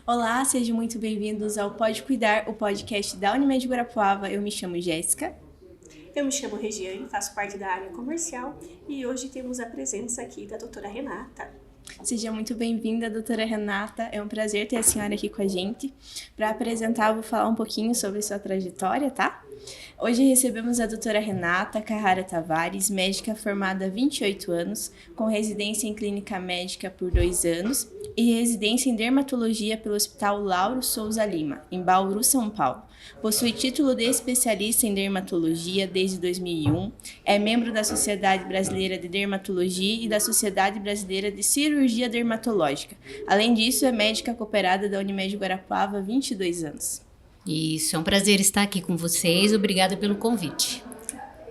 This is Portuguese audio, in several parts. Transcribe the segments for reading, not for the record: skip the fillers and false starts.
Olá, sejam muito bem-vindos ao Pode Cuidar, o podcast da Unimed Guarapuava. Eu me chamo Jéssica. Eu me chamo Regiane, faço parte da área comercial e hoje temos a presença aqui da doutora Renata. Seja muito bem-vinda, doutora Renata. É um prazer ter a senhora aqui com a gente. Para apresentar, eu vou falar um pouquinho sobre sua trajetória, tá? Hoje recebemos a doutora Renata Carrara Tavares, médica formada há 28 anos, com residência em clínica médica por 2 anos e residência em dermatologia pelo Hospital Lauro Souza Lima, em Bauru, São Paulo. Possui título de especialista em dermatologia desde 2001, é membro da Sociedade Brasileira de Dermatologia e da Sociedade Brasileira de Cirurgia Dermatológica. Além disso, é médica cooperada da Unimed Guarapuava há 22 anos. Isso, é um prazer estar aqui com vocês. Obrigada pelo convite.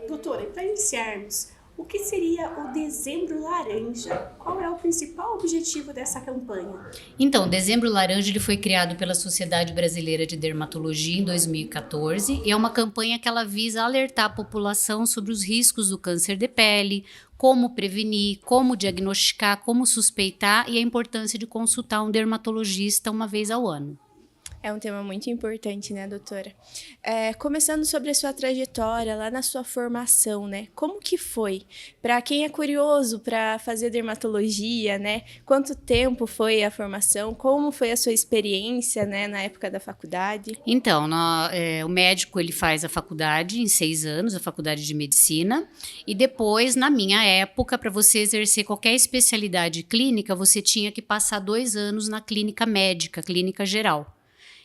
Doutora, e para iniciarmos, o que seria o Dezembro Laranja? Qual é o principal objetivo dessa campanha? Então, o Dezembro Laranja ele foi criado pela Sociedade Brasileira de Dermatologia em 2014 e é uma campanha que ela visa alertar a população sobre os riscos do câncer de pele, como prevenir, como diagnosticar, como suspeitar e a importância de consultar um dermatologista uma vez ao ano. É um tema muito importante, né, doutora? Começando sobre a sua trajetória, lá na sua formação, né? Como que foi? Para quem é curioso para fazer dermatologia, né? Quanto tempo foi a formação? Como foi a sua experiência, né, na época da faculdade? Então, o médico ele faz a faculdade em 6 anos, a faculdade de medicina, e depois, na minha época, para você exercer qualquer especialidade clínica, você tinha que passar 2 anos na clínica médica, clínica geral.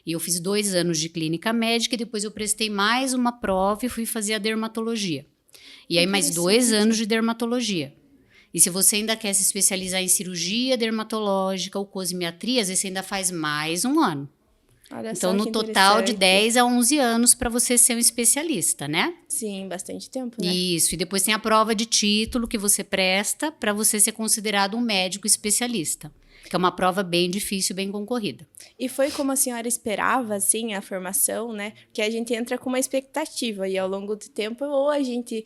E eu fiz 2 anos de clínica médica e depois eu prestei mais uma prova e fui fazer a dermatologia. E aí mais 2 anos de dermatologia. E se você ainda quer se especializar em cirurgia dermatológica ou cosmiatria, às vezes você ainda faz mais um ano. Olha Então, só no que total de interessante. 10 a 11 anos para você ser um especialista, né? Sim, bastante tempo, né? Isso, e depois tem a prova de título que você presta para você ser considerado um médico especialista, que é uma prova bem difícil, bem concorrida. E foi como a senhora esperava, assim, a formação, né? Porque a gente entra com uma expectativa e ao longo do tempo ou a gente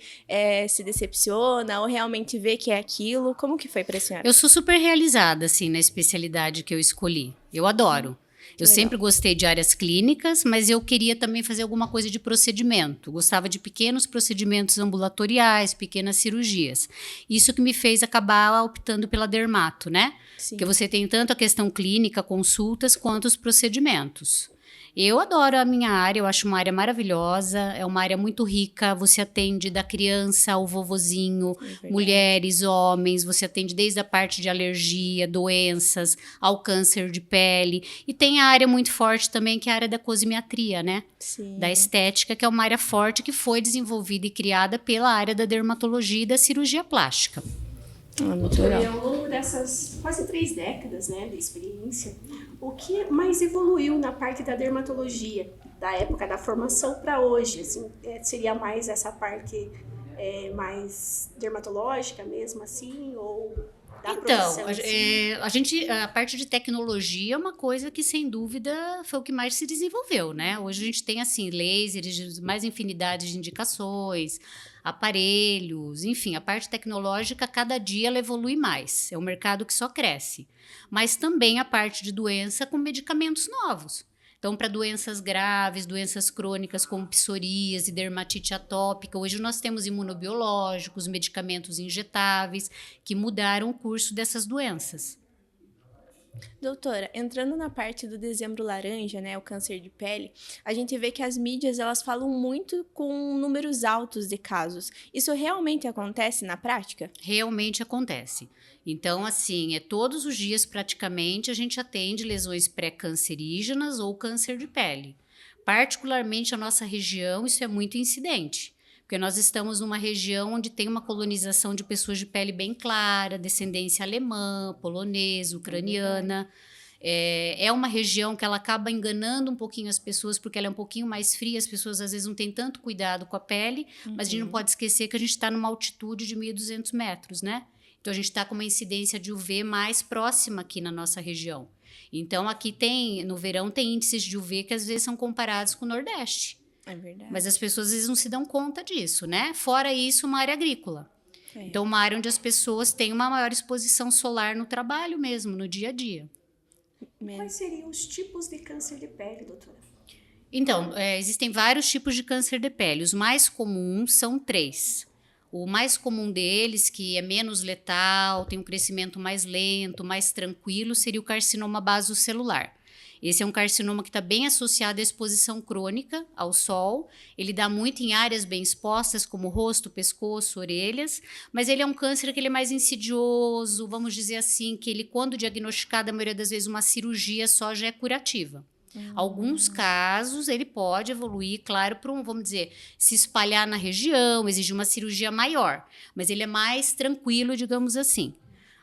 se decepciona ou realmente vê que é aquilo. Como que foi para a senhora? Eu sou super realizada, assim, na especialidade que eu escolhi. Eu adoro. Que Eu legal. sempre gostei de áreas clínicas, mas eu queria também fazer alguma coisa de procedimento. Gostava de pequenos procedimentos ambulatoriais, pequenas cirurgias. Isso que me fez acabar optando pela dermato, né? Sim. Porque você tem tanto a questão clínica, consultas, quanto os procedimentos. Eu adoro a minha área, eu acho uma área maravilhosa, é uma área muito rica, você atende da criança ao vovozinho, mulheres, homens, você atende desde a parte de alergia, doenças, ao câncer de pele, e tem a área muito forte também, que é a área da cosmiatria, né? Sim. Da estética, que é uma área forte que foi desenvolvida e criada pela área da dermatologia e da cirurgia plástica. Muito Doutora, legal. e ao longo dessas quase 3 décadas, né, de experiência, o que mais evoluiu na parte da dermatologia, da época da formação para hoje? Assim, seria mais essa parte mais dermatológica mesmo, assim, ou da Então, profissão? Assim? a parte de tecnologia é uma coisa que, sem dúvida, foi o que mais se desenvolveu, né? Hoje a gente tem, assim, lasers, mais infinidade de indicações, aparelhos, enfim, a parte tecnológica, cada dia ela evolui mais. É um mercado que só cresce. Mas também a parte de doença com medicamentos novos. Então, para doenças graves, doenças crônicas como psoríase, dermatite atópica, hoje nós temos imunobiológicos, medicamentos injetáveis que mudaram o curso dessas doenças. Doutora, entrando na parte do dezembro laranja, né, o câncer de pele, a gente vê que as mídias elas falam muito com números altos de casos. Isso realmente acontece na prática? Realmente acontece. Então, assim, todos os dias praticamente a gente atende lesões pré-cancerígenas ou câncer de pele. Particularmente a nossa região, isso é muito incidente. Porque nós estamos numa região onde tem uma colonização de pessoas de pele bem clara, descendência alemã, polonesa, ucraniana. É uma região que ela acaba enganando um pouquinho as pessoas, porque ela é um pouquinho mais fria, as pessoas às vezes não têm tanto cuidado com a pele, mas a gente não pode esquecer que a gente está numa altitude de 1.200 metros, né? Então a gente está com uma incidência de UV mais próxima aqui na nossa região. Então aqui tem, no verão, tem índices de UV que às vezes são comparados com o Nordeste. É verdade. Mas as pessoas às vezes não se dão conta disso, né? Fora isso, uma área agrícola. Então, uma área onde as pessoas têm uma maior exposição solar no trabalho mesmo, no dia a dia. Quais seriam os tipos de câncer de pele, doutora? Então, existem vários tipos de câncer de pele. Os mais comuns são 3. O mais comum deles, que é menos letal, tem um crescimento mais lento, mais tranquilo, seria o carcinoma basocelular. Esse é um carcinoma que está bem associado à exposição crônica ao sol. Ele dá muito em áreas bem expostas, como rosto, pescoço, orelhas, mas ele é um câncer que ele é mais insidioso, vamos dizer assim, que ele, quando diagnosticado, a maioria das vezes uma cirurgia só já é curativa. Alguns casos ele pode evoluir, claro, para vamos dizer, se espalhar na região, exigir uma cirurgia maior, mas ele é mais tranquilo, digamos assim.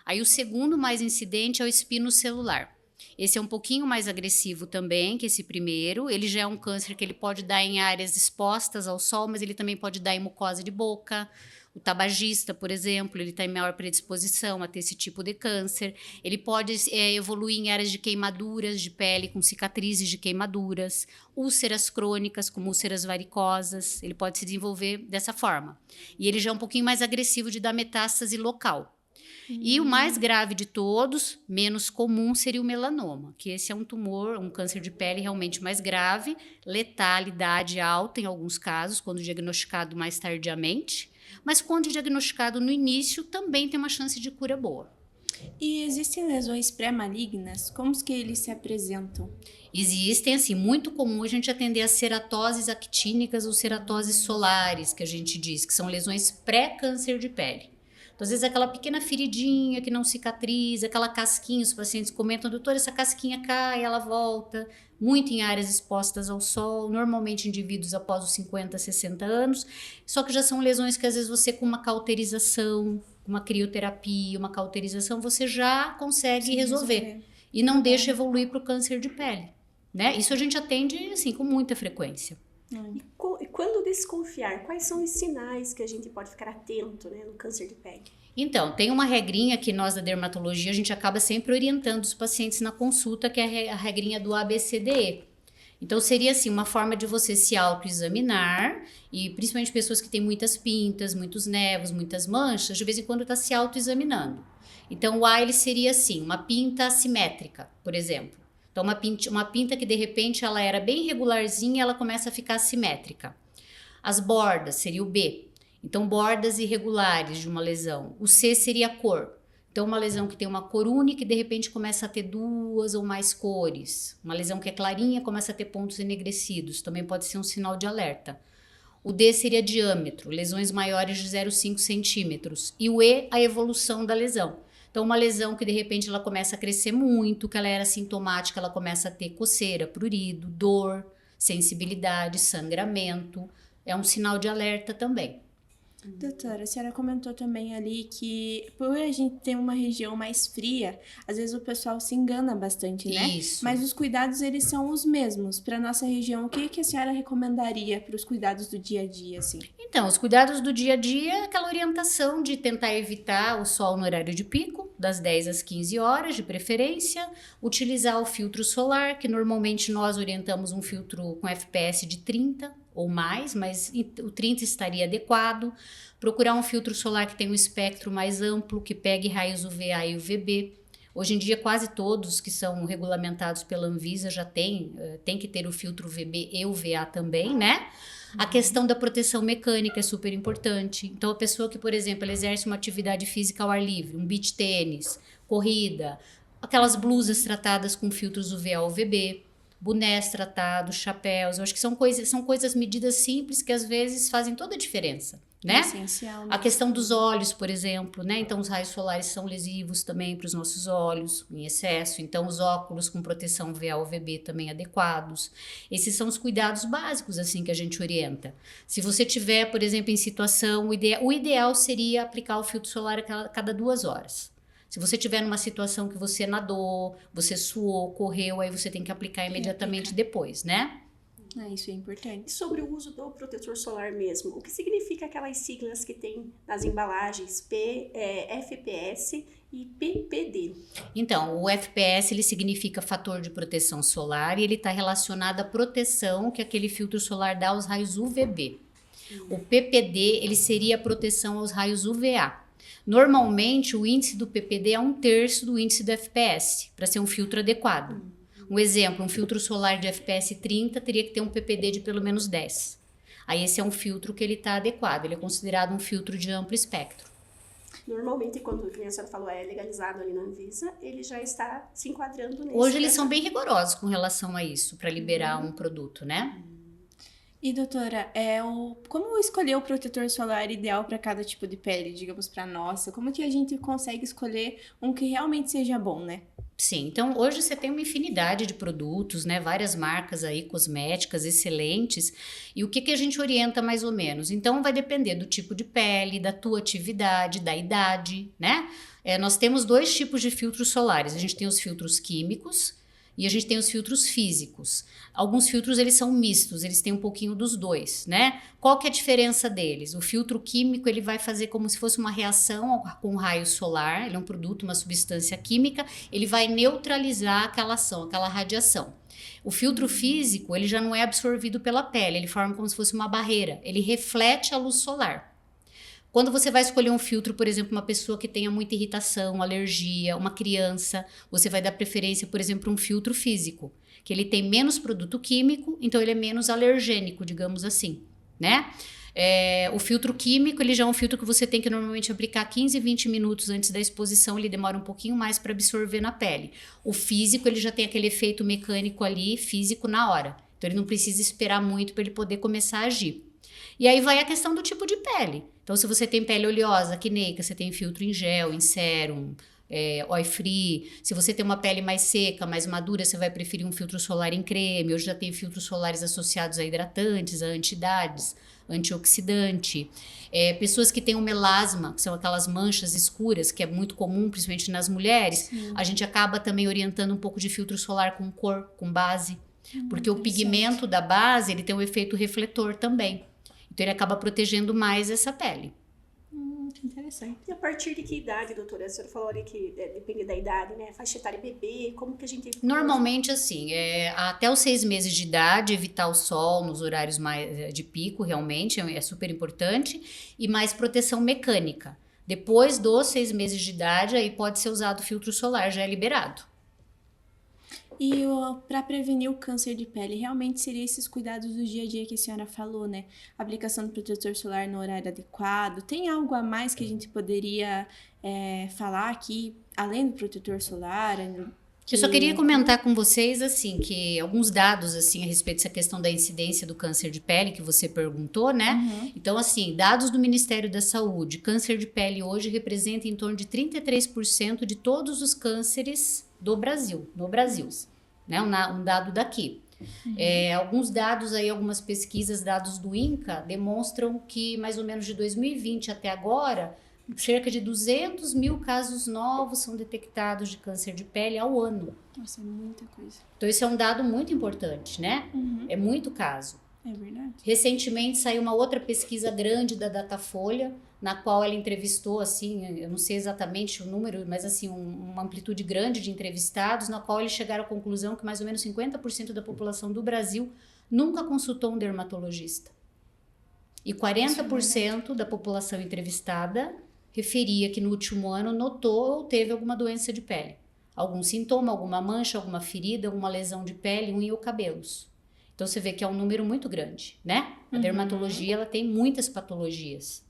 Aí o segundo mais incidente é o espinocelular. Esse é um pouquinho mais agressivo também que esse primeiro. Ele já é um câncer que ele pode dar em áreas expostas ao sol, mas ele também pode dar em mucosa de boca. O tabagista, por exemplo, ele tem maior predisposição a ter esse tipo de câncer. Ele pode evoluir em áreas de queimaduras de pele, com cicatrizes de queimaduras, úlceras crônicas, como úlceras varicosas. Ele pode se desenvolver dessa forma. E ele já é um pouquinho mais agressivo de dar metástase local. E o mais grave de todos, menos comum, seria o melanoma, que esse é um tumor, um câncer de pele realmente mais grave, letalidade alta em alguns casos, quando diagnosticado mais tardiamente, mas quando diagnosticado no início, também tem uma chance de cura boa. E existem lesões pré-malignas? Como que eles se apresentam? Existem, assim, muito comum a gente atender as ceratoses actínicas ou ceratoses solares, que a gente diz, que são lesões pré-câncer de pele. Então, às vezes, aquela pequena feridinha que não cicatriza, aquela casquinha, os pacientes comentam, doutor, essa casquinha cai, ela volta, muito em áreas expostas ao sol, normalmente indivíduos após os 50, 60 anos, só que já são lesões que, às vezes, você com uma cauterização, uma crioterapia, uma cauterização, você já consegue resolver. E não deixa evoluir para o câncer de pele, né? Isso a gente atende, assim, com muita frequência. E quando desconfiar, quais são os sinais que a gente pode ficar atento, né, no câncer de pele? Então, tem uma regrinha que nós da dermatologia, a gente acaba sempre orientando os pacientes na consulta, que é a regrinha do ABCDE. Então, seria assim, uma forma de você se autoexaminar, e principalmente pessoas que têm muitas pintas, muitos nevos, muitas manchas, de vez em quando está se autoexaminando. Então, o A ele seria assim, uma pinta assimétrica, por exemplo. Então, uma pinta que de repente ela era bem regularzinha, ela começa a ficar assimétrica. As bordas seria o B. Então, bordas irregulares de uma lesão. O C seria a cor. Então, uma lesão que tem uma cor única e de repente começa a ter 2 ou mais cores. Uma lesão que é clarinha começa a ter pontos enegrecidos. Também pode ser um sinal de alerta. O D seria diâmetro, lesões maiores de 0,5 centímetros. E o E, a evolução da lesão. Então, uma lesão que de repente ela começa a crescer muito, que ela era sintomática, ela começa a ter coceira, prurido, dor, sensibilidade, sangramento. É um sinal de alerta também. Doutora, a senhora comentou também ali que por a gente ter uma região mais fria, às vezes o pessoal se engana bastante, né? Isso. Mas os cuidados, eles são os mesmos. Para nossa região, o que a senhora recomendaria para os cuidados do dia a dia, assim? Então, os cuidados do dia a dia é aquela orientação de tentar evitar o sol no horário de pico, das 10 às 15 horas, de preferência, utilizar o filtro solar, que normalmente nós orientamos um filtro com FPS de 30 ou mais, mas o 30 estaria adequado. Procurar um filtro solar que tenha um espectro mais amplo, que pegue raios UVA e UVB. Hoje em dia, quase todos que são regulamentados pela Anvisa já tem que ter o filtro UVB e UVA também, né? A questão da proteção mecânica é super importante. Então, a pessoa que, por exemplo, ela exerce uma atividade física ao ar livre, um beach tênis, corrida, aquelas blusas tratadas com filtros UVA ou UVB, bonés tratados, chapéus, eu acho que são coisas, medidas simples que às vezes fazem toda a diferença, né? É essencial. A questão dos olhos, por exemplo, né? Então, os raios solares são lesivos também para os nossos olhos, em excesso. Então, os óculos com proteção UVA ou UVB também adequados. Esses são os cuidados básicos, assim, que a gente orienta. Se você tiver, por exemplo, em situação, o ideal seria aplicar o filtro solar a cada 2 horas. Se você estiver numa situação que você nadou, você suou, correu, aí você tem que aplicar imediatamente depois, né? Isso é importante. E sobre o uso do protetor solar mesmo, o que significa aquelas siglas que tem nas embalagens FPS e PPD? Então, o FPS ele significa fator de proteção solar e ele está relacionado à proteção que aquele filtro solar dá aos raios UVB. O PPD ele seria a proteção aos raios UVA. Normalmente, o índice do PPD é 1/3 do índice do FPS, para ser um filtro adequado. Um exemplo, um filtro solar de FPS 30 teria que ter um PPD de pelo menos 10. Aí esse é um filtro que ele está adequado, ele é considerado um filtro de amplo espectro. Normalmente, quando o que a senhora falou é legalizado ali na Anvisa, ele já está se enquadrando nesse. Hoje eles são bem rigorosos com relação a isso, para liberar um produto, né? E doutora, como escolher o protetor solar ideal para cada tipo de pele, digamos para nossa? Como que a gente consegue escolher um que realmente seja bom, né? Sim, então hoje você tem uma infinidade de produtos, né? Várias marcas aí cosméticas excelentes. E o que a gente orienta mais ou menos? Então vai depender do tipo de pele, da tua atividade, da idade, né? Nós temos 2 tipos de filtros solares. A gente tem os filtros químicos e a gente tem os filtros físicos. Alguns filtros eles são mistos, eles têm um pouquinho dos dois, né? Qual que é a diferença deles? O filtro químico ele vai fazer como se fosse uma reação com raio solar, ele é um produto, uma substância química, ele vai neutralizar aquela ação, aquela radiação. O filtro físico ele já não é absorvido pela pele, ele forma como se fosse uma barreira, ele reflete a luz solar. Quando você vai escolher um filtro, por exemplo, uma pessoa que tenha muita irritação, alergia, uma criança, você vai dar preferência, por exemplo, para um filtro físico, que ele tem menos produto químico, então ele é menos alergênico, digamos assim, né? O filtro químico, ele já é um filtro que você tem que normalmente aplicar 15, 20 minutos antes da exposição, ele demora um pouquinho mais para absorver na pele. O físico, ele já tem aquele efeito mecânico ali, físico na hora, então ele não precisa esperar muito para ele poder começar a agir. E aí vai a questão do tipo de pele. Então, se você tem pele oleosa, acneica, você tem filtro em gel, em sérum, oil free. Se você tem uma pele mais seca, mais madura, você vai preferir um filtro solar em creme. Hoje já tem filtros solares associados a hidratantes, a anti-idades, antioxidante. Pessoas que têm um melasma, que são aquelas manchas escuras, que é muito comum, principalmente nas mulheres, a gente acaba também orientando um pouco de filtro solar com cor, com base. Porque o pigmento da base, ele tem um efeito refletor também. Então, ele acaba protegendo mais essa pele. Que interessante. E a partir de que idade, doutora? A senhora falou ali que depende da idade, né? Faixa etária bebê, como que a gente... Normalmente, assim, até os 6 meses de idade, evitar o sol nos horários mais de pico, realmente, é super importante. E mais proteção mecânica. Depois dos 6 meses de idade, aí pode ser usado filtro solar, já é liberado. E para prevenir o câncer de pele, realmente seria esses cuidados do dia a dia que a senhora falou, né? Aplicação do protetor solar no horário adequado. Tem algo a mais que a gente poderia falar aqui, além do protetor solar? Eu só queria comentar com vocês, assim, que alguns dados, assim, a respeito dessa questão da incidência do câncer de pele que você perguntou, né? Uhum. Então, assim, dados do Ministério da Saúde, câncer de pele hoje representa em torno de 33% de todos os cânceres do Brasil, no Brasil, né? Um dado daqui. Uhum. Alguns dados aí, algumas pesquisas, dados do INCA, demonstram que mais ou menos de 2020 até agora, cerca de 200 mil casos novos são detectados de câncer de pele ao ano. Nossa, é muita coisa. Então, isso é um dado muito importante, né? Uhum. É muito caso. É verdade. Recentemente saiu uma outra pesquisa grande da Datafolha, na qual ela entrevistou, assim, eu não sei exatamente o número, mas assim, uma amplitude grande de entrevistados, na qual eles chegaram à conclusão que mais ou menos 50% da população do Brasil nunca consultou um dermatologista. E 40% da população entrevistada referia que no último ano notou ou teve alguma doença de pele. Algum sintoma, alguma mancha, alguma ferida, alguma lesão de pele, unha ou cabelos. Então, você vê que é um número muito grande, né? A dermatologia, ela tem muitas patologias.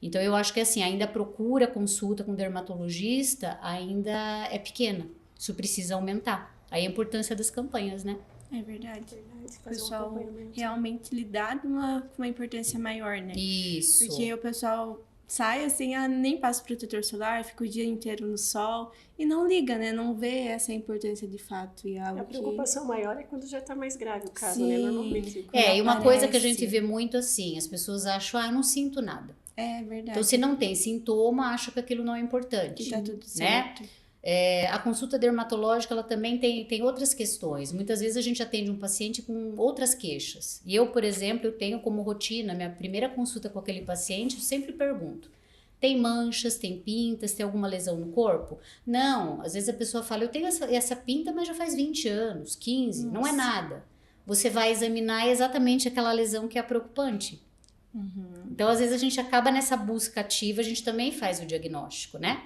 Então, eu acho que, assim, ainda a procura, consulta com dermatologista ainda é pequena. Isso precisa aumentar. Aí a importância das campanhas, né? É verdade. O pessoal realmente lidar com uma importância maior, né? Isso. Porque o pessoal sai assim, nem passa protetor solar, fica o dia inteiro no sol e não liga, né? Não vê essa importância de fato. E a preocupação maior é quando já está mais grave o caso, Sim. né? Normalmente. E uma coisa que a gente vê muito assim, as pessoas acham, eu não sinto nada. É verdade. Então, se não tem sintoma, acha que aquilo não é importante. Que tá tudo certo. Né? A consulta dermatológica, ela também tem outras questões. Muitas vezes a gente atende um paciente com outras queixas. E eu, por exemplo, eu tenho como rotina, minha primeira consulta com aquele paciente, eu sempre pergunto, tem manchas, tem pintas, tem alguma lesão no corpo? Não, às vezes a pessoa fala, eu tenho essa pinta, mas já faz 20 anos, 15, não é nada. Você vai examinar exatamente aquela lesão que é preocupante. Então, às vezes, a gente acaba nessa busca ativa, a gente também faz o diagnóstico, né?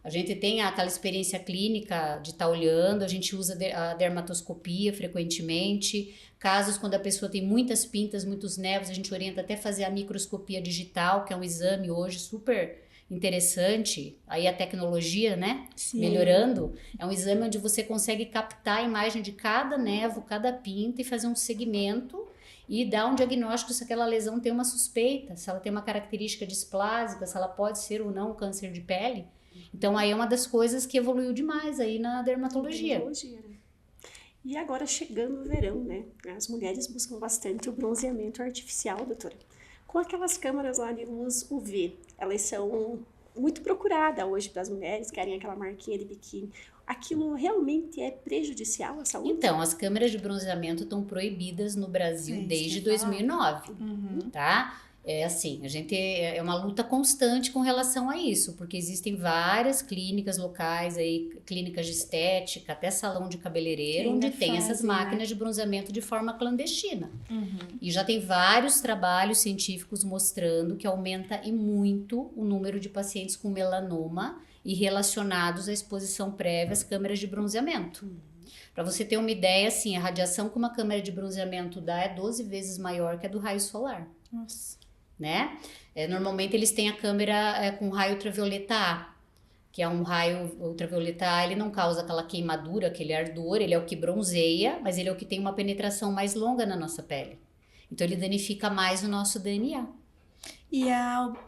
A gente tem aquela experiência clínica de estar olhando, a gente usa a dermatoscopia frequentemente. Casos quando a pessoa tem muitas pintas, muitos névoos, a gente orienta até fazer a microscopia digital, que é um exame hoje super interessante. Aí a tecnologia, né? Sim. Melhorando. É um exame onde você consegue captar a imagem de cada névoa, cada pinta e fazer um segmento e dar um diagnóstico se aquela lesão tem uma suspeita, se ela tem uma característica displásica, se ela pode ser ou não um câncer de pele. Então, aí é uma das coisas que evoluiu demais aí na dermatologia. Né? E agora, chegando o verão, né? As mulheres buscam bastante o bronzeamento artificial, doutora. Com aquelas câmeras lá de luz UV, elas são muito procuradas hoje para as mulheres, querem aquela marquinha de biquíni. Aquilo realmente é prejudicial à saúde? Então, as câmeras de bronzeamento estão proibidas no Brasil desde 2009, tá? É assim, a gente é uma luta constante com relação a isso, porque existem várias clínicas locais aí, clínicas de estética, até salão de cabeleireiro, onde tem essas máquinas de bronzeamento de forma clandestina. E já tem vários trabalhos científicos mostrando que aumenta e muito o número de pacientes com melanoma e relacionados à exposição prévia às câmeras de bronzeamento. Para você ter uma ideia, assim, a radiação que uma câmera de bronzeamento dá é 12 vezes maior que a do raio solar. Nossa. Né? Normalmente eles têm a câmera com raio ultravioleta A, que é um raio ultravioleta A, ele não causa aquela queimadura, aquele ardor, ele é o que bronzeia, mas ele é o que tem uma penetração mais longa na nossa pele. Então ele danifica mais o nosso DNA. E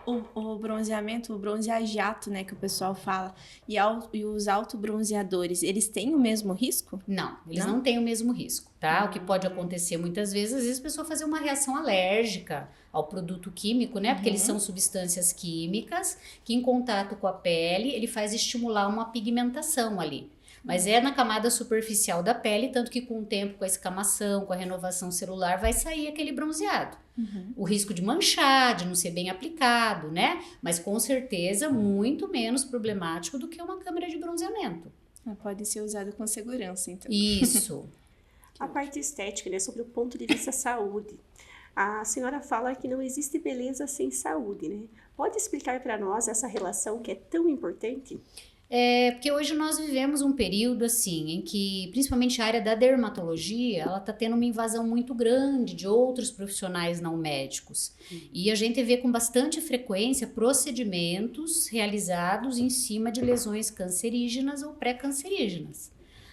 o bronzeamento, o bronzear jato, né, que o pessoal fala, e os autobronzeadores, eles têm o mesmo risco? Não, eles não têm o mesmo risco, tá? O que pode acontecer muitas vezes, às vezes a pessoa fazer uma reação alérgica ao produto químico, né? Porque eles são substâncias químicas que em contato com a pele, ele faz estimular uma pigmentação ali. Mas é na camada superficial da pele, tanto que com o tempo, com a escamação, com a renovação celular, vai sair aquele bronzeado. O risco de manchar, de não ser bem aplicado, né? Mas com certeza muito menos problemático do que uma câmera de bronzeamento. Pode ser usado com segurança, então. Isso. A parte estética, né? Sobre o ponto de vista saúde. A senhora fala que não existe beleza sem saúde, né? Pode explicar para nós essa relação que é tão importante? Porque hoje nós vivemos um período assim em que, principalmente a área da dermatologia, ela está tendo uma invasão muito grande de outros profissionais não médicos. E a gente vê com bastante frequência procedimentos realizados em cima de lesões cancerígenas ou pré-cancerígenas.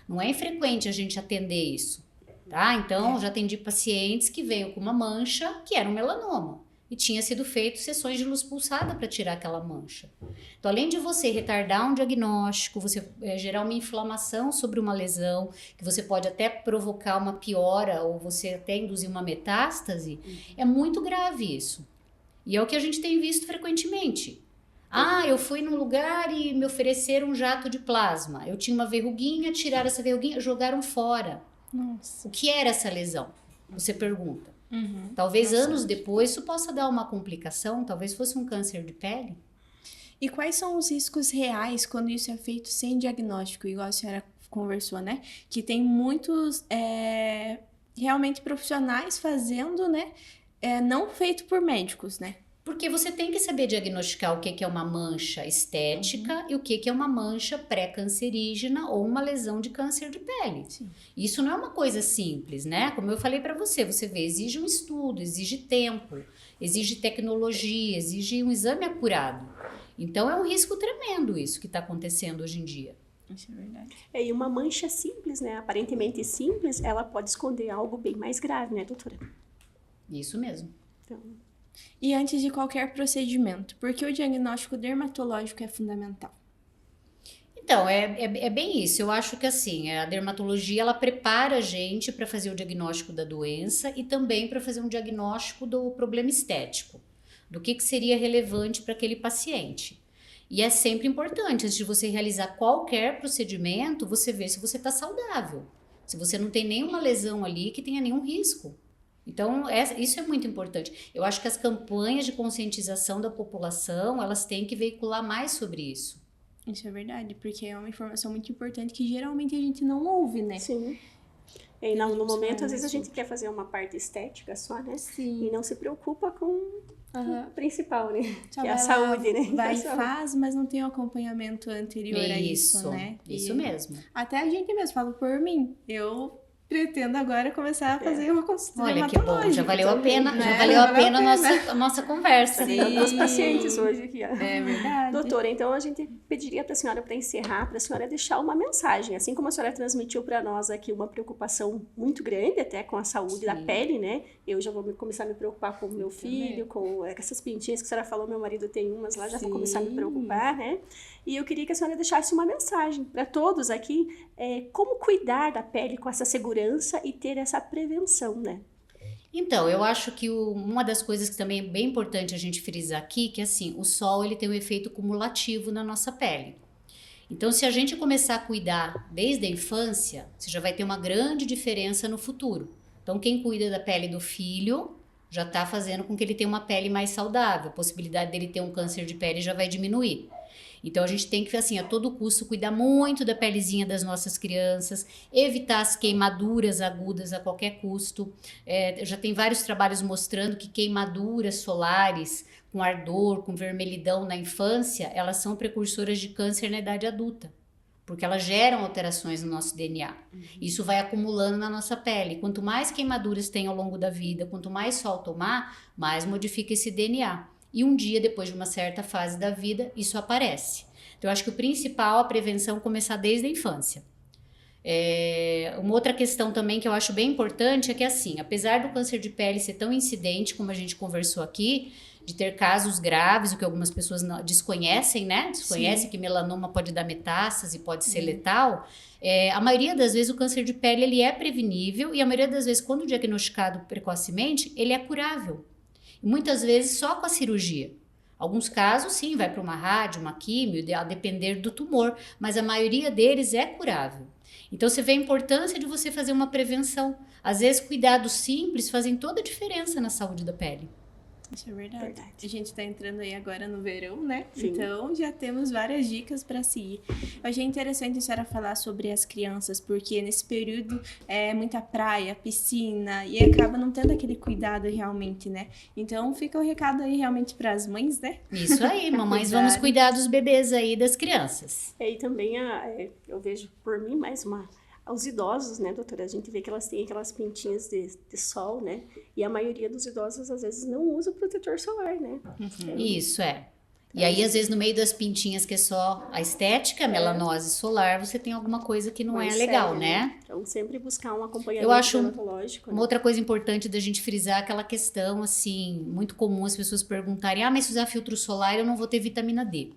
Não é infrequente a gente atender isso, tá? Então, já atendi pacientes que veio com uma mancha que era um melanoma. E tinha sido feito sessões de luz pulsada para tirar aquela mancha. Então, além de você retardar um diagnóstico, você gerar uma inflamação sobre uma lesão, que você pode até provocar uma piora ou você até induzir uma metástase, é muito grave isso. E é o que a gente tem visto frequentemente. Eu fui num lugar e me ofereceram um jato de plasma. Eu tinha uma verruguinha, tiraram essa verruguinha, jogaram fora. Nossa. O que era essa lesão? Você pergunta. Talvez anos depois isso possa dar uma complicação, talvez fosse um câncer de pele. E quais são os riscos reais quando isso é feito sem diagnóstico, igual a senhora conversou, né? Que tem muitos realmente profissionais fazendo, né? Não feito por médicos, né? Porque você tem que saber diagnosticar o que é uma mancha estética e o que é uma mancha pré-cancerígena ou uma lesão de câncer de pele. Sim. Isso não é uma coisa simples, né? Como eu falei para você vê, exige um estudo, exige tempo, exige tecnologia, exige um exame acurado. Então é um risco tremendo isso que está acontecendo hoje em dia. Isso é verdade. E uma mancha simples, né? Aparentemente simples, ela pode esconder algo bem mais grave, né, doutora? Isso mesmo. Então... E antes de qualquer procedimento, por que o diagnóstico dermatológico é fundamental? Então, é bem isso. Eu acho que assim, a dermatologia ela prepara a gente para fazer o diagnóstico da doença e também para fazer um diagnóstico do problema estético, do que seria relevante para aquele paciente. E é sempre importante, antes de você realizar qualquer procedimento, você ver se você está saudável, se você não tem nenhuma lesão ali que tenha nenhum risco. Então, isso é muito importante. Eu acho que as campanhas de conscientização da população, elas têm que veicular mais sobre isso. Isso é verdade, porque é uma informação muito importante que geralmente a gente não ouve, né? Sim. E no momento, às vezes a gente quer fazer uma parte estética só, né? Sim. E não se preocupa com o principal, né? Só Que é a vai saúde, lá, né? Vai e faz, mas não tem um acompanhamento anterior a isso, né? Isso mesmo. Até a gente mesmo, falo por mim. Eu pretendo agora começar a fazer uma consulta Olha que bom, já valeu a pena, né? já valeu a pena a nossa conversa. Tem os pacientes hoje aqui. É verdade. Doutora, então a gente pediria para a senhora, para encerrar, para a senhora deixar uma mensagem. Assim como a senhora transmitiu para nós aqui uma preocupação muito grande, até com a saúde da pele, né? Eu já vou começar a me preocupar com o meu filho, com essas pintinhas que a senhora falou, meu marido tem umas lá, já vou começar a me preocupar, né? E eu queria que a senhora deixasse uma mensagem para todos aqui, como cuidar da pele com essa segurança e ter essa prevenção, né? Então, eu acho que uma das coisas que também é bem importante a gente frisar aqui, que assim, o sol ele tem um efeito cumulativo na nossa pele. Então, se a gente começar a cuidar desde a infância, você já vai ter uma grande diferença no futuro. Então, quem cuida da pele do filho já está fazendo com que ele tenha uma pele mais saudável. A possibilidade dele ter um câncer de pele já vai diminuir. Então, a gente tem que, assim, a todo custo, cuidar muito da pelezinha das nossas crianças, evitar as queimaduras agudas a qualquer custo. Já tem vários trabalhos mostrando que queimaduras solares, com ardor, com vermelhidão na infância, elas são precursoras de câncer na idade adulta, porque elas geram alterações no nosso DNA. Isso vai acumulando na nossa pele. Quanto mais queimaduras tem ao longo da vida, quanto mais sol tomar, mais modifica esse DNA. E um dia, depois de uma certa fase da vida, isso aparece. Então, eu acho que o principal, a prevenção, começar desde a infância. Uma outra questão também que eu acho bem importante é que, assim, apesar do câncer de pele ser tão incidente, como a gente conversou aqui, de ter casos graves, o que algumas pessoas desconhecem, né? Desconhecem que melanoma pode dar metástase, pode ser letal. A maioria das vezes o câncer de pele ele é prevenível e a maioria das vezes, quando diagnosticado precocemente, ele é curável. Muitas vezes só com a cirurgia. Alguns casos, sim, vai para uma rádio, uma químio, a depender do tumor, mas a maioria deles é curável. Então, você vê a importância de você fazer uma prevenção. Às vezes, cuidados simples fazem toda a diferença na saúde da pele. Isso é verdade. A gente está entrando aí agora no verão, né? Sim. Então já temos várias dicas para seguir. Eu achei interessante a senhora falar sobre as crianças, porque nesse período é muita praia, piscina, e acaba não tendo aquele cuidado realmente, né? Então fica o recado aí realmente para as mães, né? Isso aí, mamães, vamos cuidar dos bebês aí, das crianças. E também eu vejo por mim mais os idosos, né, doutora? A gente vê que elas têm aquelas pintinhas de sol, né? E a maioria dos idosos, às vezes, não usa o protetor solar, né? Isso, E aí, às vezes, no meio das pintinhas, que é só a estética, a melanose solar, você tem alguma coisa que não Mais é legal, sério, né? Então, sempre buscar um acompanhamento Eu acho dermatológico. Uma outra coisa importante da gente frisar é aquela questão, assim, muito comum as pessoas perguntarem: mas se usar filtro solar eu não vou ter vitamina D.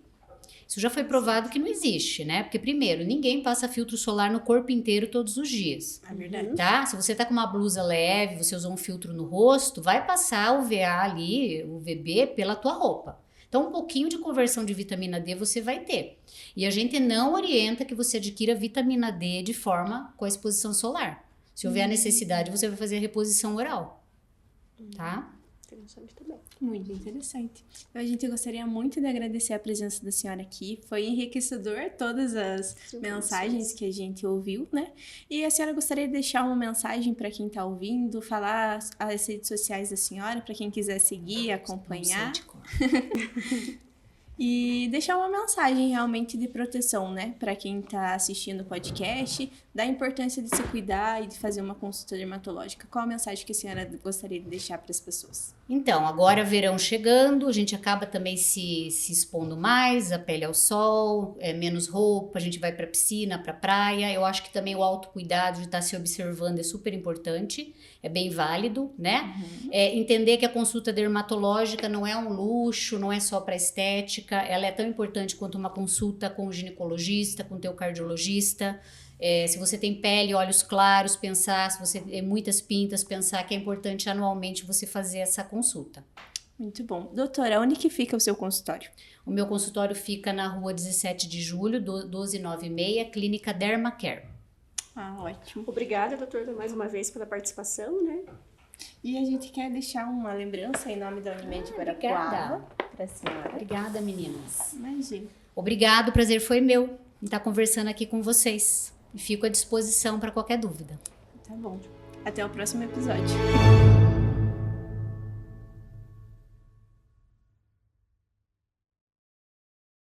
Isso já foi provado que não existe, né? Porque, primeiro, ninguém passa filtro solar no corpo inteiro todos os dias. É verdade. Tá? Se você tá com uma blusa leve, você usou um filtro no rosto, vai passar o VA ali, o VB, pela tua roupa. Então, um pouquinho de conversão de vitamina D você vai ter. E a gente não orienta que você adquira vitamina D de forma com a exposição solar. Se houver a necessidade, você vai fazer a reposição oral. Tá? Interessante também. Muito interessante. Então, a gente gostaria muito de agradecer a presença da senhora aqui. Foi enriquecedor todas as mensagens que a gente ouviu, né? E a senhora gostaria de deixar uma mensagem para quem está ouvindo, falar as redes sociais da senhora, para quem quiser seguir, acompanhar. E deixar uma mensagem realmente de proteção, né? Para quem está assistindo o podcast, da importância de se cuidar e de fazer uma consulta dermatológica. Qual a mensagem que a senhora gostaria de deixar para as pessoas? Então, agora verão chegando, a gente acaba também se expondo mais, a pele ao sol, menos roupa, a gente vai para piscina, para praia. Eu acho que também o autocuidado de estar se observando é super importante, é bem válido, né? Entender que a consulta dermatológica não é um luxo, não é só para estética, ela é tão importante quanto uma consulta com o ginecologista, com o teu cardiologista. Se você tem pele, olhos claros, pensar, se você tem muitas pintas, pensar que é importante anualmente você fazer essa consulta. Muito bom. Doutora, onde que fica o seu consultório? O meu consultório fica na rua 17 de julho, 1296, Clínica Dermacare. Ah, ótimo. Obrigada, doutora, mais uma vez pela participação, né? E a gente quer deixar uma lembrança em nome da Unimed Guarapuava para a senhora. Obrigada, meninas. Imagina. Obrigado, o prazer foi meu em estar conversando aqui com vocês. E fico à disposição para qualquer dúvida. Tá bom. Até o próximo episódio.